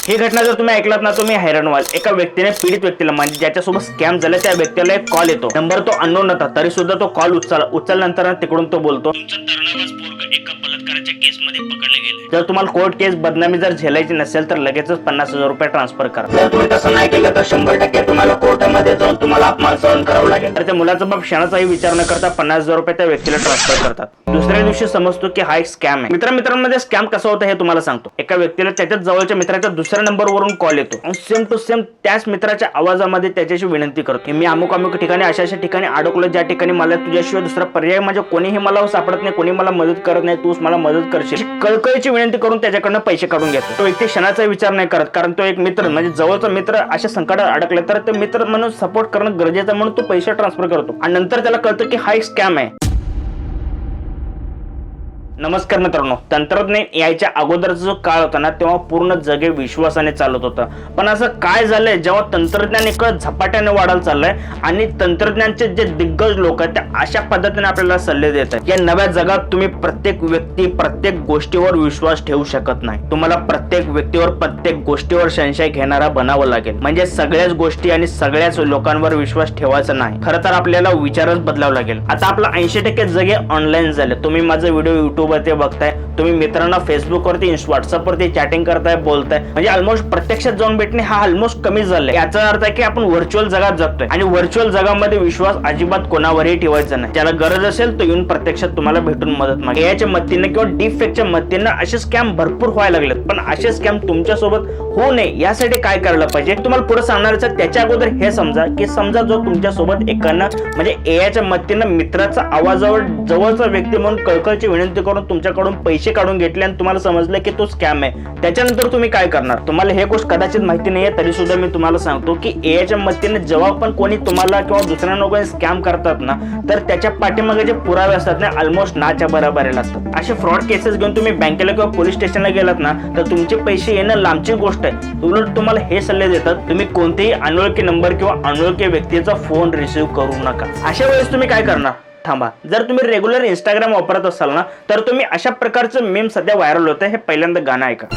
ही घटना जर तुम्ही ऐकलात ना तुम्ही हैराण व्हाल। एका व्यक्तीने पीडित व्यक्तीला म्हणजे ज्याच्यासोबत स्कॅम झाला त्या व्यक्तीला एक कॉल येतो। नंबर तो अननोन होता तरी सुद्धा तो कॉल उचलल्यानंतर तिकडून तो बोलतो, तुमचं तरुणावास पोरग एका बलात्काराच्या केसमध्ये पकडले गेले। जर तुम्हाला कोर्ट केस बदनामी जर झेलायची नसेल तर लगेचच 50,000 रुपये ट्रान्सफर करा। जर तुम्ही तसं नाही केलं तर 100% तुम्हाला कोर्टामध्ये जाऊन तुम्हाला अपमान सहन करावं लागेल। तर त्या मुलाचा बाप क्षणाचाही विचार न करता 50,000 रुपये त्या व्यक्तीला ट्रान्सफर करतात। दुसऱ्या दिवशी समजतो की हा एक स्कॅम आहे। मित्रांमध्ये स्कॅम कसा होता हे तुम्हाला सांगतो। एका व्यक्तीला त्याच्याच जवळच्या मित्राच्या दुसऱ्या नंबरवरून कॉल येतो आणि सेम टू सेम त्याच मित्राच्या आवाजामध्ये त्याच्याशी विनंती करतो, मी अमुक ठिकाणी अशा ठिकाणी अडकलो ज्या ठिकाणी मला तुझ्याशिवाय दुसरा पर्याय म्हणजे कोणीही मला सापडत नाही, कोणी मला मदत करत नाही, तूच मला मदत करशील। कळकळीची विनंती करून त्याच्याकडनं पैसे काढून घेतो। तो व्यक्ती क्षणाचा विचार नाही करत कारण तो एक मित्र म्हणजे जवळचा मित्र अशा संकटात अडकले तर ते मित्र म्हणून सपोर्ट करणं गरजेचं म्हणून तो पैसे ट्रान्सफर करतो आणि नंतर त्याला कळतं की हा एक स्कॅम आहे। नमस्कार मित्रांनो, तंत्रज्ञान यायच्या अगोदरचा जो काळ होता ना तेव्हा पूर्ण जग विश्वासाने चालत होतं। पण असं काय झालंय जेव्हा तंत्रज्ञान इकडे झपाट्याने वाढायला चाललंय आणि तंत्रज्ञानचे जे दिग्गज लोक आहेत ते अशा पद्धतीने आपल्याला सल्ले देत आहेत। या नव्या जगात तुम्ही प्रत्येक व्यक्ती प्रत्येक गोष्टीवर विश्वास ठेवू शकत नाही। तुम्हाला प्रत्येक व्यक्तीवर प्रत्येक गोष्टीवर संशय घेणारा बनावं लागेल। म्हणजे सगळ्याच गोष्टी आणि सगळ्याच लोकांवर विश्वास ठेवायचा नाही। खरं तर आपल्याला विचारच बदलावा लागेल। आता आपलं 80% जग ऑनलाईन झाले। तुम्ही माझा व्हिडिओ युट्यूब ते बघताय, तुम्ही मित्रांना फेसबुक वरती व्हॉट्सअप वरती चॅटिंग करताय बोलताय, म्हणजे ऑलमोस्ट प्रत्यक्षात जाऊन भेटणे हा ऑलमोस्ट कमी झालाय। याचा अर्थ आहे की आपण व्हर्च्युअल जगात जगतोय आणि व्हर्च्युअल जगामध्ये विश्वास अजिबात कोणावरही ठेवायचा नाही। ज्याला गरज असेल तो येऊन प्रत्यक्षात तुम्हाला भेटून मदत मागे। याच्या मदतीने किंवा डीप फेकच्या मदतीने असे स्कॅम भरपूर व्हायला लागलेत। पण असे स्कॅम तुमच्या सोबत होऊ नये यासाठी काय करायला पाहिजे तुम्हाला पुढे सांगणारच आहे। त्याच्या अगोदर हे समजा की समजा जो तुमच्या सोबत एकानं म्हणजे एआयच्या मदतीने मित्राचा आवाजावर जवळचा व्यक्ती म्हणून कळकळची विनंती करून तुमच्याकडून पैसे काढून घेतले आणि तुम्हाला समजलं की तो स्कॅम आहे, त्याच्यानंतर तुम्ही काय करणार? तुम्हाला हे गोष्ट कदाचित माहिती नाहीये तरी सुद्धा मी तुम्हाला सांगतो की एआयच्या मदतीने जेव्हा पण कोणी तुम्हाला किंवा दुसऱ्यांना कोणी स्कॅम करतात ना तर त्याच्या पाठीमागे जे पुरावे असतात ना ऑलमोस्ट नाच्या बरोबरीला असतात। असे फ्रॉड केसेस घेऊन तुम्ही बँकेला किंवा पोलीस स्टेशनला गेलात ना तर तुमचे पैसे येणं लांबची गोष्ट आहे। उलट तुम्हाला हे सल्ले देतात तुम्ही कोणतेही अनोळखी नंबर किंवा अनोळखी व्यक्तीचा फोन रिसीव्ह करू नका। अशा वेळेस तुम्ही काय करणार? थांबा, जर तुम्ही रेग्युलर इंस्टाग्राम वापरत असाल ना तर तुम्ही अशा प्रकारचं मेम सध्या व्हायरल होतं, हे पहिल्यांदा गाणं ऐका।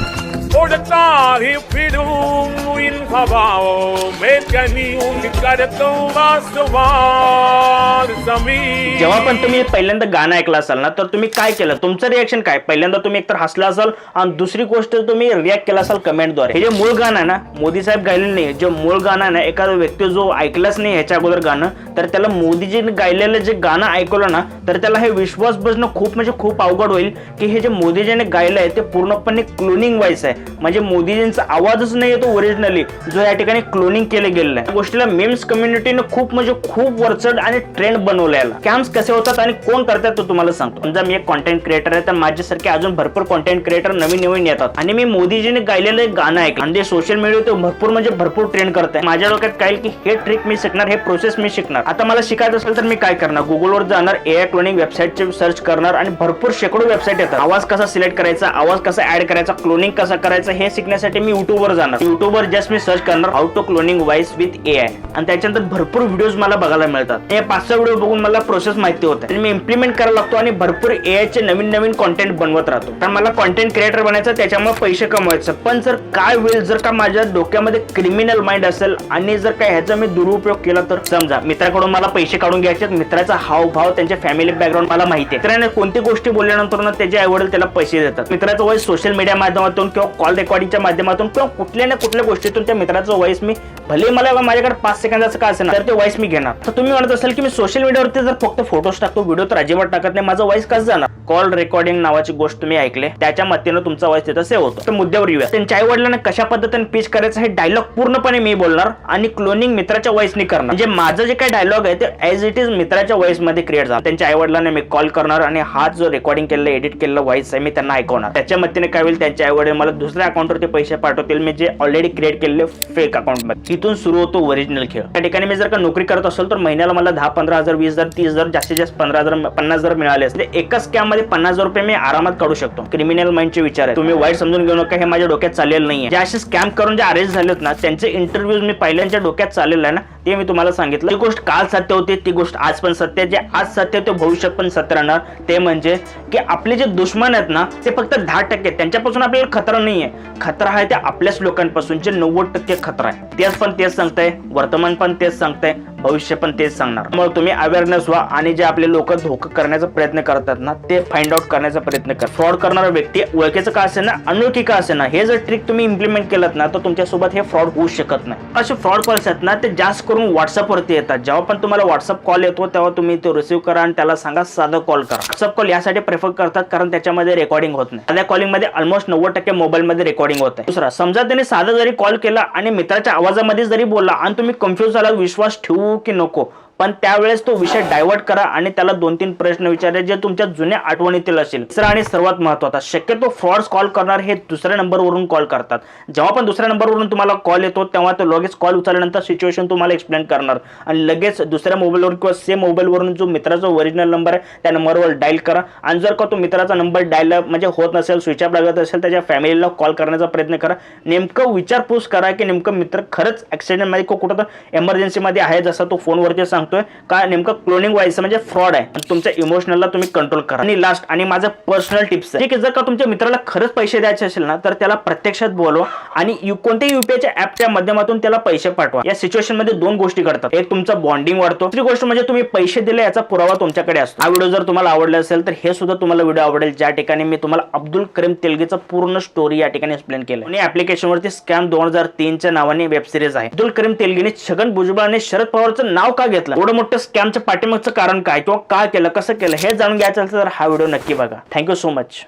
जेव्हा पण तुम्ही पहिल्यांदा गाणं ऐकलं असाल ना तर तुम्ही काय केलं? तुमचं रिएक्शन काय? पहिल्यांदा तुम्ही एकतर हसला असाल आणि दुसरी गोष्ट तुम्ही रिॲक्ट केला असाल कमेंटद्वारे। हे जे मूळ गाणं आहे ना मोदी साहेब गायलेलं नाही, जे मूळ गाणं ना एखादा व्यक्ती जो ऐकलाच नाही ह्याच्या अगोदर गाणं तर त्याला मोदीजीने गायलेलं जे गाणं ऐकलं ना तर त्याला हे विश्वास बसणं खूप म्हणजे खूप अवघड होईल की हे जे मोदीजीने गायलं आहे ते पूर्णपणे क्लोनिंग व्हायचं आहे। म्हणजे मोदीजींचा आवाजच नाही तो ओरिजिनली जो या ठिकाणी क्लोनिंग केले गेलेलं आहे। गोष्टीला मेम्स कम्युनिटीने खूप म्हणजे खूप वरचढ आणि ट्रेंड बनवलेला आहे। स्कॅम्स कसे होतात आणि कोण करतात तो तुम्हाला सांगतो। समजा मी एक कंटेंट क्रिएटर आहे तर माझ्यासारखे अजून भरपूर कंटेंट क्रिएटर नवीन येतात आणि मी मोदीजीने गायलेलं एक गाणं ऐकलं आणि ते सोशल मीडियावर भरपूर म्हणजे भरपूर ट्रेंड करत आहे। माझ्या डोक्यात काय की हे ट्रिक मी शिकणार, हे प्रोसेस मी शिकणार। आता मला शिकायचं असेल तर मी काय करणार? गुगलवर जाणार, एआय क्लोनिंग वेबसाईटचे सर्च करणार आणि भरपूर शेकडो वेबसाईट येतात। आवाज कसा सिलेक्ट करायचा, आवाज कसा ऍड करायचा, क्लोनिंग कसा करायचं हे शिकण्यासाठी मी युट्यूबवर जाणार। युट्यूबवर जस्ट मी सर्च करणार how to cloning voice with AI आणि त्याच्यानंतर भरपूर व्हिडिओज मला बघायला मिळतात। हे 5-6 व्हिडिओ बघून मला प्रोसेस माहिती होते, मी इम्प्लिमेंट करायला लागतो आणि भरपूर एआयचे नवीन कंटेंट बनवत राहतो। कारण मला कंटेंट क्रिएटर बनायचं, त्याच्यामुळे पैसे कमवायचं। पण जर काय होईल जर का माझ्या डोक्यामध्ये क्रिमिनल माइंड असेल आणि जर काय ह्याचा मी दुरुपयोग केला तर? समजा मित्राकडून मला पैसे काढून घ्यायचे, मित्राचा हावभाव त्यांच्या फॅमिली बॅकग्राऊंड मला माहिती आहे, मित्राने कोणती गोष्टी बोलल्यानंतर ना त्याचे आई वडील त्याला पैसे देतात। मित्राचं वॉइस सोशल मीडिया माध्यमातून किंवा कॉल रेकॉर्डिंगच्या माध्यमातून किंवा कुठल्या ना कुठल्या गोष्टीतून त्या मित्राचं व्हॉइस मी भले मला माझ्याकडे 5 सेकंदाचं का असेल तर ते व्हॉइस मी घेणार। तर तुम्ही म्हणत असाल की मी सोशल मीडियावरती जर फक्त फोटोज टाकतो, व्हिडिओ तर अजिबात टाकत नाही, माझं व्हॉइस कसं जाणार? कॉल रेकॉर्डिंग नावाची गोष्ट तुम्ही ऐकले, त्याच्या मदतीने तुमचा व्हॉइस तिथं सेव्ह होतो। तर मुद्द्यावर येऊया, त्यांच्या आई वडिलांना कशा पद्धतीने पिच करायचं हे डायलॉग पूर्णपणे मी बोलणार आणि क्लोनिंग मित्राच्या व्हॉइसने करणार। म्हणजे माझं जे काही डायलॉग आहे ते ॲज इट इज मित्राच्या व्हॉइस मध्ये क्रिएट झाला। त्यांच्या आई वडिलांना मी कॉल करणार आणि हा जो रेकॉर्डिंग केलेला एडिट केलेला व्हॉइस आहे मी त्यांना ऐकवणार। त्याच्या मदतीने काय होईल, त्यांच्या आई वडील मला दुसऱ्या अकाउंटवरती पैसे पाठवतील, मी जे ऑलरेडी क्रिएट केलेले आपले फेक अकाउंट मध्ये. इथून सुरू होतो ओरिजिनल खेळ. त्या ठिकाणी मी जर का नोकरी करत असेल तर महिन्याला मला 10-15,000, 20,000, 30,000, जास्तीत जास्त 15,000, 50,000 मिळाले असते. एकाच स्कॅम मध्ये 50,000 रुपये मी आरामात काढू शकतो. क्रिमिनल माइंडचे विचार आहे, तुम्ही वाईट समजून घेऊ नका, हे माझ्या डोक्यात चाललेलं नाहीये. जे असे स्कॅम करून जे अरेस्ट झालेत ना, त्यांचे इंटरव्ह्यूज मी पहिल्यांच्या डोक्यात चाललेलं आहे ना, ते मी तुम्हाला सांगितलं. जी गोष्ट काल सत्य होती ती गोष्ट आज पण सत्य आहे. जे आज सत्य ते भविष्यात पण सत्य राहणार. ते म्हणजे की आपले जे दुश्मन आहेत ना, ते फक्त 10% त्यांच्यापासून आपल्याला खतरा नाहीये. खतरा आहे ते आपल्याच लोकांपासून, जे 90% खतरा आहे. तेच पण तेच सांगताय, वर्तमान पण तेच सांगताय, भविष्य पण तेच सांगणार. मग तुम्ही अवेअरनेस व्हा आणि जे आपले लोक धोका करण्याचा प्रयत्न करतात ना, ते फाइंड आउट करण्याचा प्रयत्न करा. फ्रॉड करणारा व्यक्ती ओळखीचं का असेल ना, अनोळखी का असेल ना, हे जर ट्रिक तुम्ही इम्प्लिमेंट केलं ना, तर तुमच्यासोबत हे फ्रॉड होऊ शकत नाही. असे फ्रॉड कॉल्स आहेत ना, ते जास्त करून व्हॉट्सअपवरती येतात. जेव्हा पण तुम्हाला व्हॉट्सअप कॉल येतो तेव्हा तुम्ही तो रिसीव्ह करा आणि त्याला सांगा साधा कॉल करा. व्हॉट्सअप कॉल यासाठी प्रेफर करतात कारण त्याच्यामध्ये रेकॉर्डिंग होत नाही. साध्या कॉलिंग मध्ये ऑलमोस्ट 90% मोबाईलमध्ये रेकॉर्डिंग होत आहे. दुसरा, समजा त्याने साधा जरी कॉल केला आणि मित्राच्या आवाजामध्ये जरी बोलला आणि तुम्ही कन्फ्युज झाला, विश्वास ठेवू की नको, पण त्यावेळेस तो विषय डायव्हर्ट करा आणि त्याला 2-3 प्रश्न विचारा जे तुमच्या जुन्या आठवणीतील असेल. तिसरा आणि सर्वात महत्त्वाचा, शक्यतो फ्रॉड्स कॉल करणार हे दुसऱ्या नंबरवरून कॉल करतात. जेव्हा पण दुसऱ्या नंबरवरून तुम्हाला कॉल येतो तेव्हा तो लगेच कॉल उचलल्यानंतर सिच्युएशन तुम्हाला एक्सप्लेन करणार आणि लगेच दुसऱ्या मोबाईलवर किंवा सेम मोबाईलवरून जो मित्राचा ओरिजिनल नंबर आहे त्या नंबरवर डायल करा. आणि जर का तो मित्राचा नंबर डायल म्हणजे होत नसेल, स्विच ऑफ लागत असेल, त्याच्या फॅमिलीला कॉल करण्याचा प्रयत्न करा. नेमकं विचारपूस करा की नेमकं मित्र खरंच ॲक्सिडेंटमध्ये कुठं तर एमर्जन्सीमध्ये आहे, जसा तो फोनवरती सांगतोय, का नेमकं क्लोनिंग व्हायचं म्हणजे फ्रॉड आहे. तुमच्या इमोशनलला तुम्ही कंट्रोल करा. आणि लास्ट आणि माझं पर्सनल टिप्स आहे की जर का तुमच्या मित्राला खरंच पैसे द्यायचे असेल ना, तर त्याला प्रत्यक्षात बोलवा आणि कोणत्याही युपीआयच्या ऍपच्या माध्यमातून त्याला पैसे पाठवा. या सिच्युएशन मध्ये 2 गोष्टी घडतात. एक, तुमचा बॉन्डिंग वाढतो. दुसरी गोष्ट म्हणजे तुम्ही पैसे दिले याचा पुरावा तुमच्याकडे असतो. हा व्हिडिओ जर तुम्हाला आवडला असेल तर हे सुद्धा तुम्हाला व्हिडिओ आवडेल, ज्या ठिकाणी मी तुम्हाला अब्दुल करीम तेलगीचा पूर्ण स्टोरी या ठिकाणी एक्सप्लेन केलं. आणि ऍप्लिकेशनवरती स्कॅम 2003 नावाने वेब सिरीज आहे. अब्दुल करीम तेलगीने छगन भुजबळ आणि शरद पवारचं नाव का घेतलं, एवढं मोठं स्कॅमच्या पाठीमागचं कारण काय, किंवा काय केलं, कसं केलं, हे जाणून घ्यायचं असेल तर हा व्हिडिओ नक्की बघा. Thank you so much.